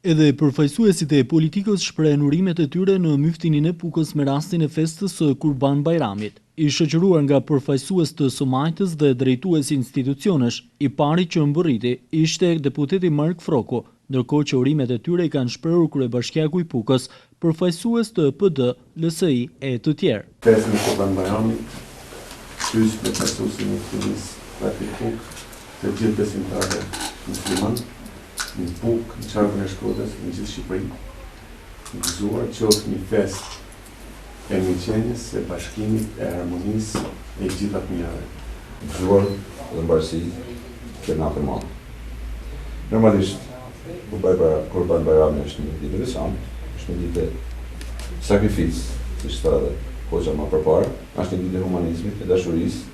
Edhe përfaqësuesit e politikës shprehen urimet e tyre në myftinin e Pukës me rastin e festës së Kurban Bajramit. I shoqëruar nga përfaqësues të SUMAJT-s dhe drejtues institucionesh, i pari që mbërriti ishte deputeti Mark Froku, ndërkohë që urimet e tyre i kanë shprehur kryebashkiaku i Pukës, përfaqësues të PD, LSI e të tjerë. Festën e Kurban Bajramit, qysh me përfaqësuesin e Fëmijës Rafik Puk, të gjithë besimtarët musliman, në Pukë, në qarkun e Shkodrës, në gjithë Shqipërinë, në gëzuar qoftë një fest e miqenjes, e bashkimit, e harmonisë, e gjitha të mirave. Gëzuar dhe mbarësi, ke natë e madhe. Normalisht, Kurban Bajrami është një ditë veçantë, është një ditë sakrificë, siç tha edhe hoxha më përpara, është një ditë e humanizmit, e dashurisë.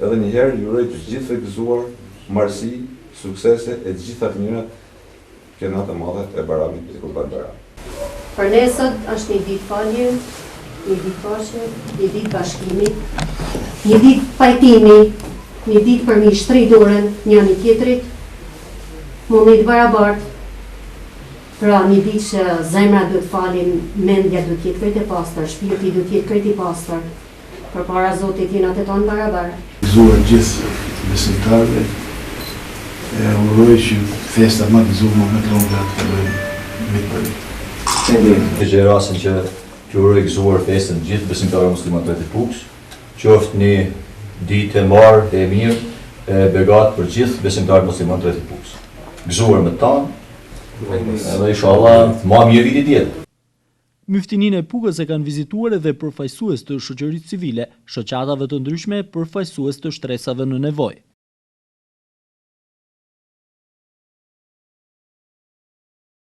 Edhe një herë ju uroj të gjithëve gëzuar, mbarësi, suksese e të gjitha të mirat, ke natë e madhe e Bajramit të Kurban Bajram. Për ne sot është një ditë falje, një ditë paqe, një ditë bashkimi, një ditë pajtimi, një ditë për mi shtri dorën njëri tjetrit, mundi të barabartë. Pra një ditë që zemra duhet falin, mendja duhet jetë krejt e pastër, shpirti duhet jetë krejt i pastër. Përpara Zotit jena të tonë barabarë. Gëzuar gjithë besimtarëve, e uroj që festa më gëzuar më të longa të bëjmë mitë për mitë. Të gjej rastin që t'ju uroj gëzuar festën gjithë besimtarëve muslimanë të Pukës, qoftë një ditë e mbarë e mirë e begat për gjithë besimtarët muslimanë të Pukës. Gëzuar me tanë, edhe inshallah ma mirë viti tjetër. Myftinin e Pukës e kanë vizituar edhe përfaqësues të shoqërisë civile, shoqatave të ndryshme, përfaqësues të shtresave në nevojë.